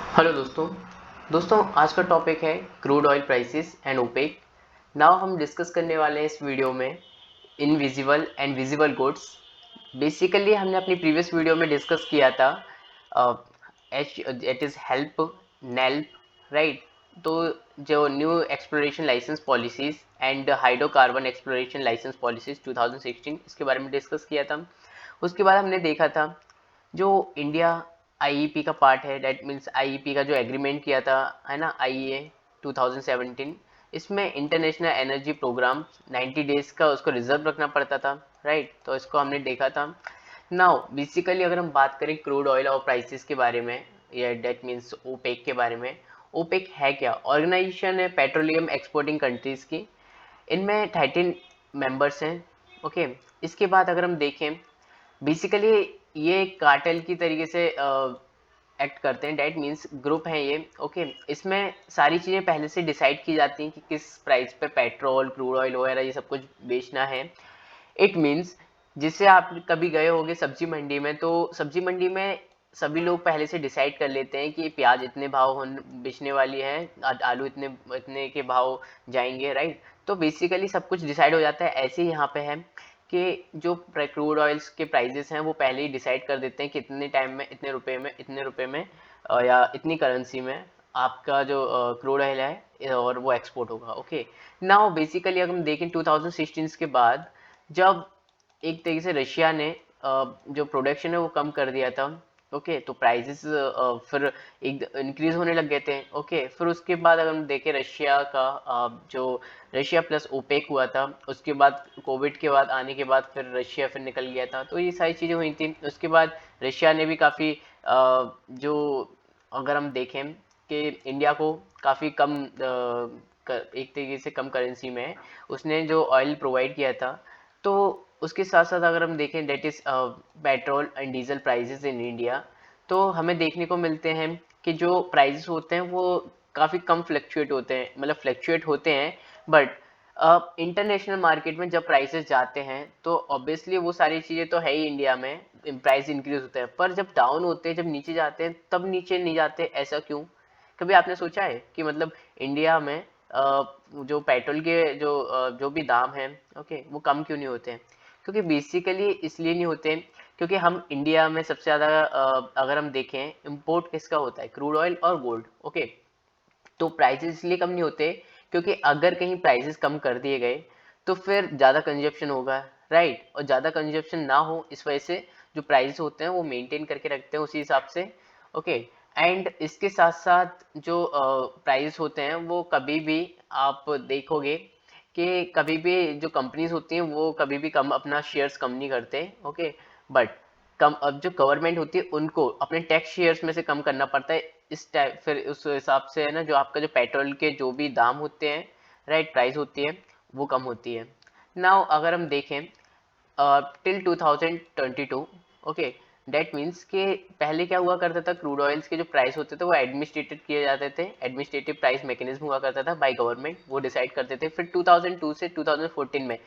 Hello दोस्तों आज का टॉपिक है crude oil prices and OPEC. Now हम डिस्कस करने वाले हैं इस वीडियो में invisible and visible goods. Basically हमने अपनी प्रीवियस वीडियो में डिस्कस किया था H it is HELP NELP right. तो जो new exploration licence policies and hydrocarbon exploration licence policies 2016 इसके बारे में डिस्कस किया था। उसके बाद हमने देखा था जो इंडिया आईईपी का पार्ट है, दैट मीन्स आईईपी का जो एग्रीमेंट किया था है ना, आईईए 2017, इसमें इंटरनेशनल एनर्जी प्रोग्राम 90 डेज का उसको रिजर्व रखना पड़ता था राइट। तो इसको हमने देखा था। नाउ बेसिकली अगर हम बात करें क्रूड ऑयल और प्राइसेस के बारे में या दैट मीन्स ओपेक के बारे में, ओपेक है क्या? ऑर्गेनाइजेशन है पेट्रोलियम एक्सपोर्टिंग कंट्रीज की। इनमें 13 मेंबर्स हैं। ओके, इसके बाद अगर हम देखें बेसिकली ये कार्टेल की तरीके से एक्ट करते हैं, डैट मीन्स ग्रुप है ये। ओके, इसमें सारी चीज़ें पहले से डिसाइड की जाती हैं कि किस प्राइस पे पेट्रोल क्रूड ऑयल वगैरह ये सब कुछ बेचना है। इट मीन्स जिससे आप कभी गए होंगे सब्जी मंडी में, तो सब्जी मंडी में सभी लोग पहले से डिसाइड कर लेते हैं कि प्याज इतने भाव बेचने वाली है, आलू इतने इतने के भाव जाएंगे राइट। तो बेसिकली सब कुछ डिसाइड हो जाता है। ऐसे ही यहाँ पे है कि जो क्रूड ऑयल्स के प्राइजेस हैं वो पहले ही डिसाइड कर देते हैं कि इतने टाइम में इतने रुपए में या इतनी करेंसी में आपका जो क्रूड ऑयल है और वो एक्सपोर्ट होगा। ओके, नाउ बेसिकली अगर हम देखें 2016 के बाद, जब एक तरीके से रशिया ने जो प्रोडक्शन है वो कम कर दिया था। ओके, तो प्राइसेस फिर एक इंक्रीज होने लग गए थे। ओके, फिर उसके बाद अगर हम देखें रशिया का जो रशिया प्लस ओपेक हुआ था, उसके बाद कोविड के बाद आने के बाद फिर रशिया फिर निकल गया था, तो ये सारी चीज़ें हुई थी। उसके बाद रशिया ने भी काफ़ी जो अगर हम देखें कि इंडिया को काफ़ी कम एक तरीके से कम करेंसी में उसने जो ऑयल प्रोवाइड किया था। तो उसके साथ साथ अगर हम देखें that is petrol and diesel prices in India, तो हमें देखने को मिलते हैं कि जो प्राइसेस होते हैं वो काफ़ी कम फ्लक्चुएट होते हैं, मतलब फ्लक्चुएट होते हैं। बट इंटरनेशनल मार्केट में जब प्राइसेस जाते हैं तो ऑब्वियसली वो सारी चीज़ें तो है ही, इंडिया में प्राइस इंक्रीज होते हैं, पर जब डाउन होते हैं, जब नीचे जाते हैं तब नीचे नहीं जाते, ऐसा क्यों? कभी आपने सोचा है कि मतलब इंडिया में जो पेट्रोल के जो भी दाम हैं, ओके, वो कम क्यों नहीं होते हैं? क्योंकि बेसिकली इसलिए नहीं होते क्योंकि हम इंडिया में सबसे ज़्यादा अगर हम देखें इम्पोर्ट किसका होता है, क्रूड ऑयल और गोल्ड। ओके, तो प्राइसेस इसलिए कम नहीं होते क्योंकि अगर कहीं प्राइसेस कम कर दिए गए तो फिर ज़्यादा कंजप्शन होगा राइट, और ज़्यादा कंजप्शन ना हो इस वजह से जो प्राइसेस होते हैं वो मेंटेन करके रखते हैं उसी हिसाब से। ओके, एंड इसके साथ साथ जो प्राइस होते हैं वो कभी भी आप देखोगे कि कभी भी जो कंपनीज होती हैं वो कभी भी कम अपना शेयर्स कम नहीं करते। ओके, बट कम अब जो गवर्नमेंट होती है उनको अपने टैक्स शेयर्स में से कम करना पड़ता है। इस टाइप फिर उस हिसाब से है ना, जो आपका जो पेट्रोल के जो भी दाम होते हैं राइट, प्राइस होती है वो कम होती है। नाउ अगर हम देखें टिल 2022, ओके, डेट मीन्स कि पहले क्या हुआ करता था, क्रूड ऑयल्स के जो प्राइस होते थे वो एडमिनिस्ट्रेटेड किए जाते थे, एडमिनिस्ट्रेटिव प्राइस मैकेनिज्म हुआ करता था बाय गवर्नमेंट, वो डिसाइड करते थे। फिर 2002 से 2014 में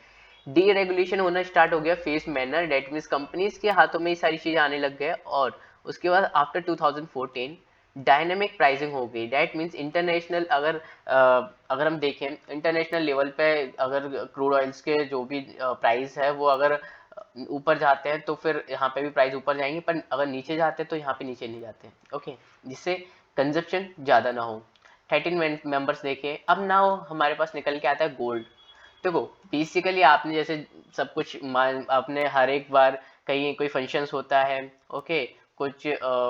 डीरेगुलेशन होना स्टार्ट हो गया face manner, that means companies के हाथों में ये सारी चीज़ें आने लग गए। और उसके बाद आफ्टर 2014 डायनेमिक प्राइसिंग हो गई, डेट मीन्स इंटरनेशनल अगर हम देखें इंटरनेशनल लेवल पे अगर क्रूड ऑयल्स के जो भी प्राइस है वो अगर ऊपर जाते हैं तो फिर यहाँ पे भी प्राइस ऊपर जाएंगे, पर अगर नीचे जाते हैं तो यहाँ पे नीचे नहीं जाते हैं। ओके, जिससे कंजप्शन ज़्यादा ना हो। 13 मेंबर्स देखे। अब नाउ हमारे पास निकल के आता है गोल्ड। देखो बेसिकली आपने जैसे सब कुछ मान आपने हर एक बार कहीं कोई फंक्शंस होता है, ओके, कुछ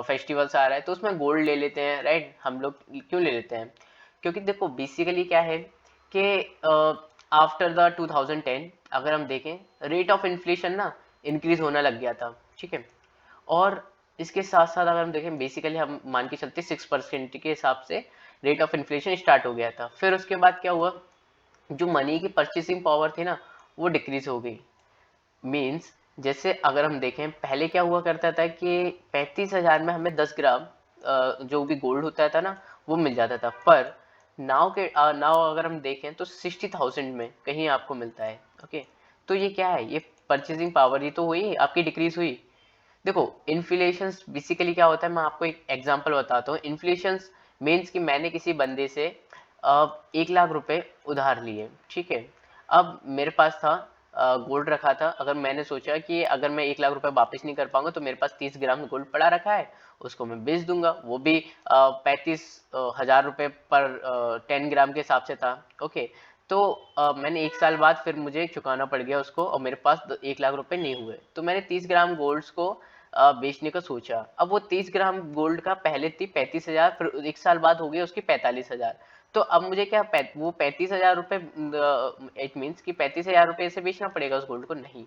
फेस्टिवल्स आ रहा है तो उसमें गोल्ड ले लेते हैं राइट। हम लोग क्यों ले लेते हैं? क्योंकि देखो बेसिकली क्या है कि आफ्टर द 2010 अगर हम देखें रेट ऑफ इन्फ्लेशन ना इंक्रीज होना लग गया था, ठीक है। और इसके साथ साथ अगर हम देखें बेसिकली हम मान के चलते 6% के हिसाब से रेट ऑफ इन्फ्लेशन स्टार्ट हो गया था। फिर उसके बाद क्या हुआ, जो मनी की परचेसिंग पावर थी ना वो डिक्रीज हो गई। मीन्स जैसे अगर हम देखें पहले क्या हुआ करता था कि 35,000 में हमें 10 ग्राम जो भी गोल्ड होता था ना वो मिल जाता था, पर नाव अगर हम देखें तो 60,000 में कहीं आपको मिलता है। ओके, तो ये क्या है, ये परचेसिंग पावर ही तो हुई आपकी डिक्रीज हुई। देखो इन्फ्लेशन बेसिकली क्या होता है, मैं आपको एक एग्जांपल बताता हूँ। इन्फ्लेशन मीन्स कि मैंने किसी बंदे से 1 लाख रुपए उधार लिए, ठीक है। अब मेरे पास था गोल्ड रखा था। अगर मैंने सोचा कि अगर मैं 1 लाख रुपए वापस नहीं कर पाऊंगा तो मेरे पास 30 ग्राम गोल्ड पड़ा रखा है, उसको मैं बेच दूंगा। वो भी 35 हजार रुपये पर 10 ग्राम के हिसाब से था, ओके। तो मैंने 1 साल बाद फिर मुझे चुकाना पड़ गया उसको, और मेरे पास 1 लाख रुपए नहीं हुए। तो मैंने 30 ग्राम गोल्ड को बेचने का सोचा। अब वो 30 ग्राम गोल्ड का पहले थी 35 हजार, फिर 1 साल बाद हो गया उसकी 45 हजार। तो अब मुझे क्या वो 35 हजार रुपये, इट मीन्स कि 35 हजार रुपये से बेचना पड़ेगा उस गोल्ड को? नहीं,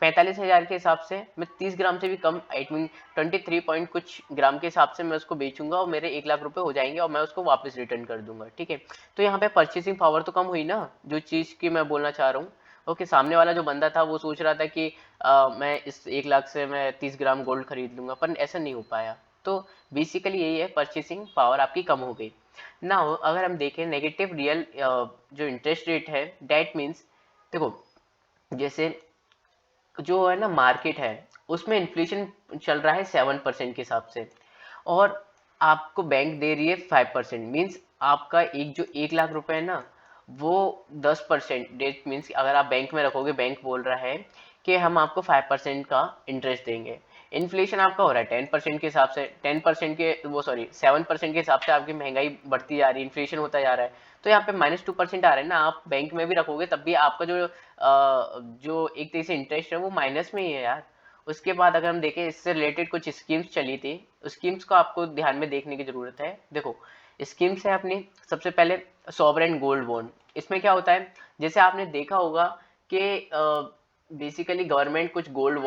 45 हजार के हिसाब से मैं 30 ग्राम से भी कम, इट मीन 23 पॉइंट कुछ ग्राम के हिसाब से मैं उसको बेचूंगा, और मेरे 1 लाख रुपए हो जाएंगे, और मैं उसको वापस रिटर्न कर दूंगा, ठीक है। तो यहाँ पे परचेसिंग पावर तो कम हुई ना, जो चीज़ की मैं बोलना चाह रहा हूँ। ओके, सामने वाला जो बंदा था वो सोच रहा था कि मैं इस 1 लाख से मैं 30 ग्राम गोल्ड खरीद लूंगा, पर ऐसा नहीं हो पाया। तो बेसिकली यही है, परचेसिंग पावर आपकी कम हो गई ना। अगर हम देखें नेगेटिव रियल जो इंटरेस्ट रेट है, डेट मीन्स, देखो जैसे जो है ना मार्केट है, उसमें इन्फ्लेशन चल रहा है 7% के हिसाब से, और आपको बैंक दे रही है 5%। मीन्स आपका जो 1 लाख रुपए है ना, वो 10%, डेट मीन्स अगर आप बैंक में रखोगे, बैंक बोल रहा है कि हम आपको 5% का इंटरेस्ट देंगे। इन्फ्लेशन आपका हो रहा है 10% के हिसाब से, 10% के वो सॉरी 7% के हिसाब से आपकी महंगाई बढ़ती जा रही है, इन्फ्लेशन होता जा रहा है। तो यहाँ पे -2% आ रहा है ना, आप बैंक में भी रखोगे तब भी आपका जो एक तरह से इंटरेस्ट है वो माइनस में ही है यार। उसके बाद अगर हम देखें, इससे रिलेटेड कुछ स्कीम्स चली थी, स्कीम्स को आपको ध्यान में देखने की जरूरत है। देखो स्कीम्स है अपनी, सबसे पहले सॉवरेन गोल्ड बॉन्ड। इसमें क्या होता है, जैसे आपने देखा होगा कि बेसिकली गवर्नमेंट कुछ गोल्ड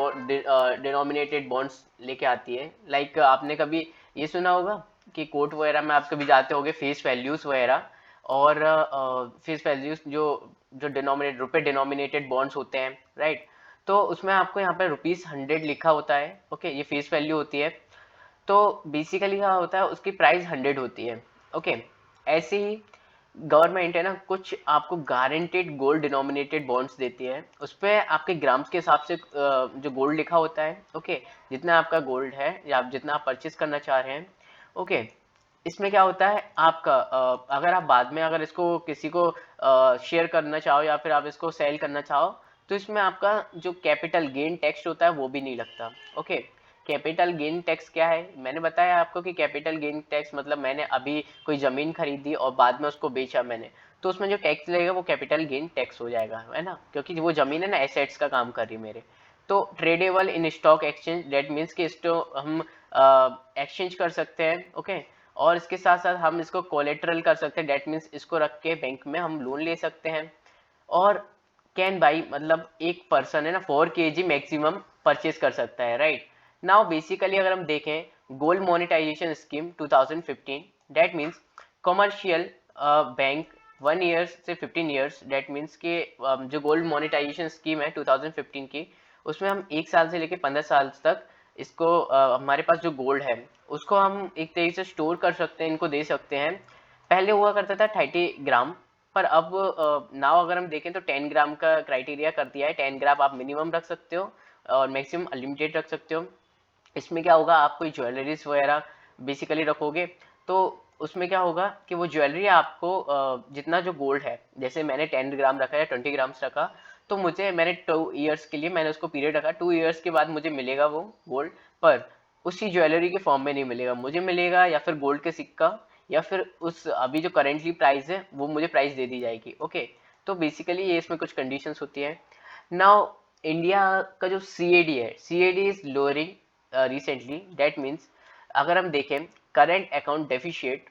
डिनोमिनेटेड बॉन्ड्स लेके आती है। लाइक आपने कभी ये सुना होगा कि कोर्ट वगैरह में आप कभी जाते होगे, फेस वैल्यूज वगैरह, और फेस वैल्यूज जो जो डिनोमिनेट रुपए डिनोमिनेटेड बॉन्ड्स होते हैं, राइट। तो उसमें आपको यहाँ पे ₹100 लिखा होता है, ओके, ये फेस वैल्यू होती है। तो बेसिकली क्या होता है, उसकी प्राइस 100 होती है, ओके। ऐसे ही गवर्नमेंट है ना, कुछ आपको गारंटेड गोल्ड डिनोमिनेटेड बॉन्ड्स देती है। उस पर आपके ग्राम्स के हिसाब से जो गोल्ड लिखा होता है, ओके, जितना आपका गोल्ड है या आप जितना आप परचेज करना चाह रहे हैं, ओके। इसमें क्या होता है आपका, अगर आप बाद में अगर इसको किसी को शेयर करना चाहो या फिर आप इसको सेल करना चाहो, तो इसमें आपका जो कैपिटल गेन टैक्स होता है वो भी नहीं लगता, ओके। कैपिटल गेन टैक्स क्या है, मैंने बताया आपको कि कैपिटल गेन टैक्स मतलब मैंने अभी कोई ज़मीन खरीदी और बाद में उसको बेचा मैंने, तो उसमें जो टैक्स लगेगा वो कैपिटल गेन टैक्स हो जाएगा, है ना, क्योंकि वो ज़मीन है ना एसेट्स का काम कर रही मेरे। तो tradable in stock exchange, that means कि इसको हम एक्सचेंज कर सकते हैं, ओके। और इसके साथ साथ हम इसको कोलेटरल कर सकते हैं, डेट मीन्स इसको रख के बैंक में हम लोन ले सकते हैं। और कैन बाई मतलब एक पर्सन है ना 4 kg मैक्सिमम परचेज कर सकता है, राइट। नाउ बेसिकली अगर हम देखें gold monetization scheme 2015, that means commercial bank 1 year से 15 ईयर्स, डेट मीन्स कि जो गोल्ड मोनेटाइजेशन स्कीम है 2015 की, उसमें हम 1 साल से लेकर 15 साल तक इसको हमारे पास जो गोल्ड है उसको हम एक तरीके से स्टोर कर सकते हैं, इनको दे सकते हैं। पहले हुआ करता था 30 ग्राम, पर अब नाउ अगर हम देखें तो 10 ग्राम का क्राइटेरिया कर दिया है। 10 ग्राम आप मिनिमम रख सकते हो और मैक्सिमम अनलिमिटेड रख सकते हो। इसमें क्या होगा, आप कोई ज्वेलरीज वगैरह बेसिकली रखोगे तो उसमें क्या होगा कि वो ज्वेलरी आपको जितना जो गोल्ड है, जैसे मैंने 10 ग्राम रखा या 20 ग्राम्स रखा, तो मुझे मैंने 2 ईयर्स के लिए मैंने उसको पीरियड रखा, 2 ईयर्स के बाद मुझे मिलेगा वो गोल्ड, पर उसी ज्वेलरी के फॉर्म में नहीं मिलेगा, मुझे मिलेगा या फिर गोल्ड के सिक्का, या फिर उस अभी जो करेंटली प्राइस है वो मुझे प्राइस दे दी जाएगी, ओके। तो बेसिकली ये इसमें कुछ कंडीशंस होती है। नाउ इंडिया का जो सीएडी है, CAD is lowering recently, that means अगर हम देखें करंट अकाउंट डेफिशिएट।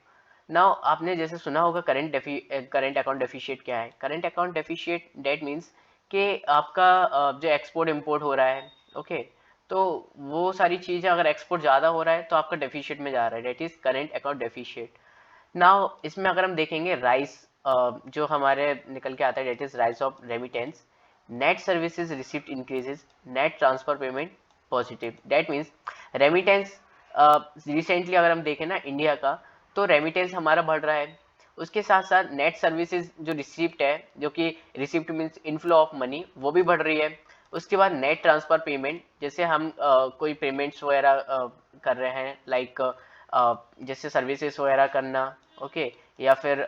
नाउ आपने जैसे सुना होगा करंट अकाउंट डेफिशिएट क्या है। Current account deficit that means कि आपका जो एक्सपोर्ट इंपोर्ट हो रहा है, ओके, तो वो सारी चीज़ें अगर एक्सपोर्ट ज़्यादा हो रहा है तो आपका डेफिशिएट में जा रहा है, that is current account deficit. Now इसमें अगर हम देखेंगे राइस जो हमारे निकल के आता है, that is rise of remittance, net services receipt increases, net transfer payment positive, that means remittance recently अगर हम देखें ना इंडिया का, तो रेमिटेंस हमारा बढ़ रहा है। उसके साथ साथ नेट सर्विसेज जो रिसिप्ट है, जो कि receipt means inflow of money, वो भी बढ़ रही है। उसके बाद नेट ट्रांसफ़र पेमेंट, जैसे हम कोई पेमेंट्स वगैरह कर रहे हैं, लाइक जैसे सर्विसेज वगैरह करना, ओके, या फिर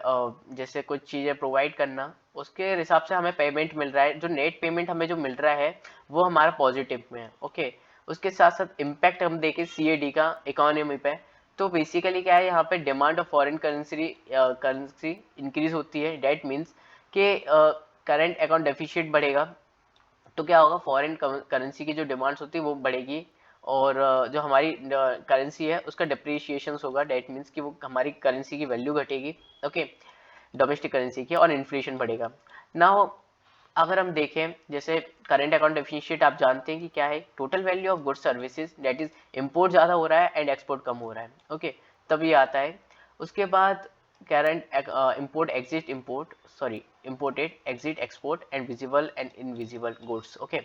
जैसे कुछ चीज़ें प्रोवाइड करना, उसके हिसाब से हमें पेमेंट मिल रहा है। जो नेट पेमेंट हमें जो मिल रहा है वो हमारा पॉजिटिव में है, ओके। उसके साथ साथ इम्पैक्ट हम देखें CAD का इकोनॉमी पे, तो बेसिकली क्या है, यहाँ पे demand of foreign currency increase होती है। डेट मीन्स कि करंट अकाउंट डेफिशिट बढ़ेगा, तो क्या होगा, फॉरेन करेंसी की जो डिमांड्स होती है वो बढ़ेगी, और जो हमारी करेंसी है उसका डिप्रिशिएशन होगा। डेट मीन्स कि वो हमारी करेंसी की वैल्यू घटेगी, ओके, डोमेस्टिक करेंसी की, और इन्फ्लेशन बढ़ेगा। नाउ अगर हम देखें, जैसे करंट अकाउंट डेफिशिएट आप जानते हैं कि क्या है, total value of goods services, that is import ज़्यादा हो रहा है एंड एक्सपोर्ट कम हो रहा है, ओके, तब ये आता है। उसके बाद current import exit import, sorry, imported exit export and visible and invisible goods, okay.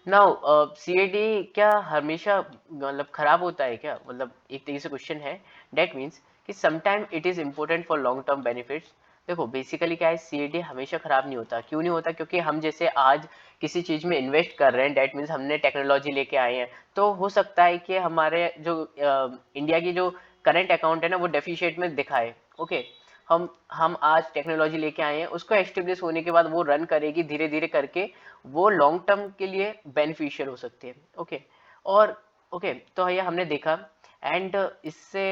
Now CAD क्या हमेशा मतलब खराब होता है क्या, मतलब एक तरीके से क्वेश्चन है। डेट मीन्स कि sometime it is important for long term benefits. देखो बेसिकली क्या है, CAD हमेशा खराब नहीं होता। क्यों नहीं होता? क्योंकि हम जैसे आज किसी चीज़ में इन्वेस्ट कर रहे हैं, डेट मीन्स हमने टेक्नोलॉजी लेके आए हैं, तो हो सकता है कि हमारे जो इंडिया की जो करंट अकाउंट है ना वो डेफिशिएट में दिखाए, ओके। हम आज टेक्नोलॉजी लेके आए हैं, उसको एस्टेब्लिश होने के बाद वो रन करेगी धीरे धीरे करके, वो लॉन्ग टर्म के लिए बेनिफिशियल हो सकती है, ओके। और ओके, तो ये हमने देखा। एंड इससे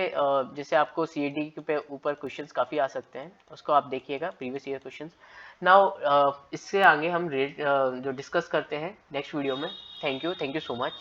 जैसे आपको CAD पे ऊपर क्वेश्चंस काफ़ी आ सकते हैं, उसको आप देखिएगा, प्रीवियस ईयर क्वेश्चंस। नाउ इससे आगे हम रेट जो डिस्कस करते हैं नेक्स्ट वीडियो में। Thank you so much.